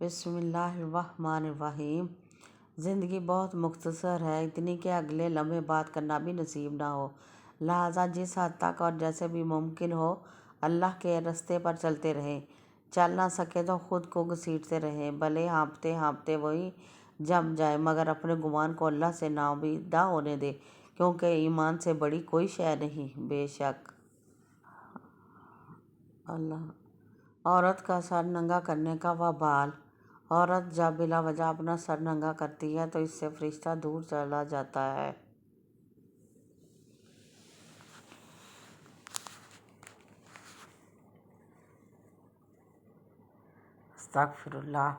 بسم اللہ الرحمن الرحیم۔ زندگی بہت مختصر ہے، اتنی کہ اگلے لمحے بات کرنا بھی نصیب نہ ہو، لہٰذا جس حد تک اور جیسے بھی ممکن ہو اللہ کے رستے پر چلتے رہیں۔ چل نہ سکے تو خود کو گھسیٹتے رہیں، بھلے ہانپتے ہانپتے وہی جم جائے، مگر اپنے گمان کو اللہ سے ناامید نہ ہونے دے، کیونکہ ایمان سے بڑی کوئی شے نہیں۔ بے شک عورت کا سر ننگا کرنے کا وبال۔ عورت جب بلا وجہ اپنا سر ننگا کرتی ہے تو اس سے فرشتہ دور چلا جاتا ہے۔ استغفر اللہ۔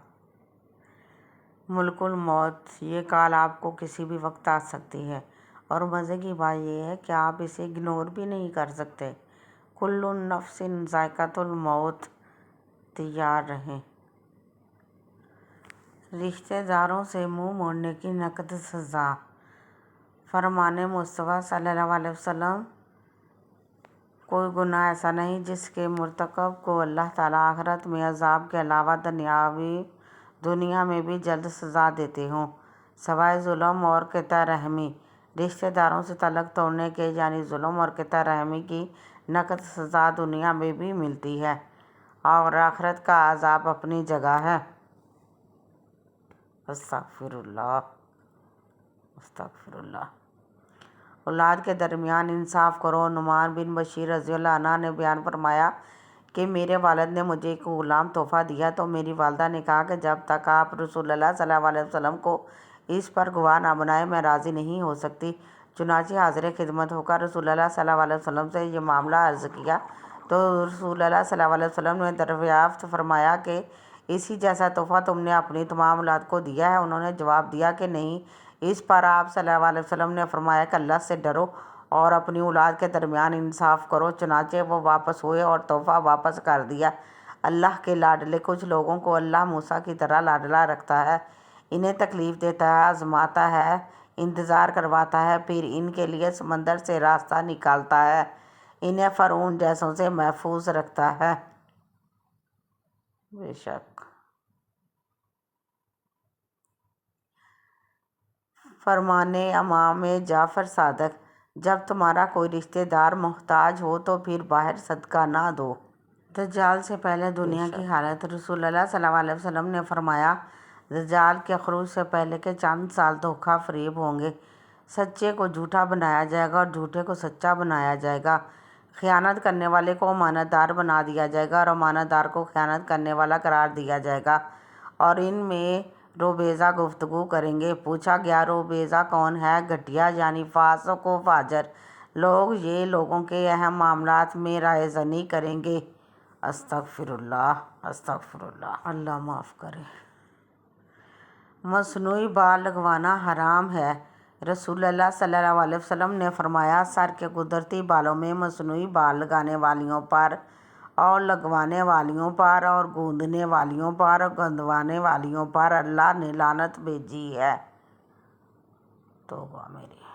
ملک الموت، یہ کال آپ کو کسی بھی وقت آ سکتی ہے، اور مزے کی بات یہ ہے کہ آپ اسے اگنور بھی نہیں کر سکتے۔ کل نفس ذائقۃ الموت، تیار رہیں۔ رشتہ داروں سے منہ موڑنے کی نقد سزا۔ فرمان مصطفیٰ صلی اللہ علیہ وسلم، کوئی گناہ ایسا نہیں جس کے مرتکب کو اللہ تعالیٰ آخرت میں عذاب کے علاوہ دنیا میں بھی جلد سزا دیتے ہوں، سوائے ظلم اور قطع رحمی۔ رشتہ داروں سے تعلق توڑنے کے یعنی ظلم اور قطع رحمی کی نقد سزا دنیا میں بھی ملتی ہے، اور آخرت کا عذاب اپنی جگہ ہے۔ استغفر اللہ، استغفر اللہ۔ اولاد کے درمیان انصاف کرو۔ نعمان بن بشیر رضی اللہ عنہ نے بیان فرمایا کہ میرے والد نے مجھے ایک غلام تحفہ دیا تو میری والدہ نے کہا کہ جب تک آپ رسول اللہ صلی اللہ علیہ وسلم کو اس پر گواہ نہ بنائیں میں راضی نہیں ہو سکتی۔ چنانچہ حاضر خدمت ہو کر رسول اللہ صلی اللہ علیہ وسلم سے یہ معاملہ عرض کیا تو رسول اللہ صلی اللہ علیہ وسلم نے دریافت فرمایا کہ اسی جیسا تحفہ تم نے اپنی تمام اولاد کو دیا ہے؟ انہوں نے جواب دیا کہ نہیں۔ اس پر آپ صلی اللہ علیہ وسلم نے فرمایا کہ اللہ سے ڈرو اور اپنی اولاد کے درمیان انصاف کرو۔ چنانچہ وہ واپس ہوئے اور تحفہ واپس کر دیا۔ اللہ کے لاڈلے، کچھ لوگوں کو اللہ موسیٰ کی طرح لاڈلا رکھتا ہے، انہیں تکلیف دیتا ہے، آزماتا ہے، انتظار کرواتا ہے، پھر ان کے لیے سمندر سے راستہ نکالتا ہے، انہیں فرعون جیسوں سے محفوظ رکھتا ہے۔ بے شک فرمان امام جعفر صادق، جب تمہارا کوئی رشتہ دار محتاج ہو تو پھر باہر صدقہ نہ دو۔ دجال سے پہلے دنیا کی حالت۔ رسول اللہ صلی اللہ علیہ وسلم نے فرمایا، دجال کے خروج سے پہلے کے چند سال دھوکہ فریب ہوں گے۔ سچے کو جھوٹا بنایا جائے گا اور جھوٹے کو سچا بنایا جائے گا۔ خیانت کرنے والے کو امانت دار بنا دیا جائے گا اور امانت دار کو خیانت کرنے والا قرار دیا جائے گا، اور ان میں روبیزہ گفتگو کریں گے۔ پوچھا گیا روبیزہ کون ہے؟ گھٹیا یعنی فاسق و فاجر لوگ، یہ لوگوں کے اہم معاملات میں رائے زنی کریں گے۔ استغفر اللہ، استغفر اللہ، اللہ معاف کرے۔ مصنوعی بال لگوانا حرام ہے۔ رسول اللہ صلی اللہ علیہ وسلم نے فرمایا، سر کے قدرتی بالوں میں مصنوعی بال لگانے والیوں پر اور لگوانے والیوں پر اور گوندنے والیوں پر اور گندوانے والیوں پر اللہ نے لعنت بھیجی ہے۔ توبہ میری۔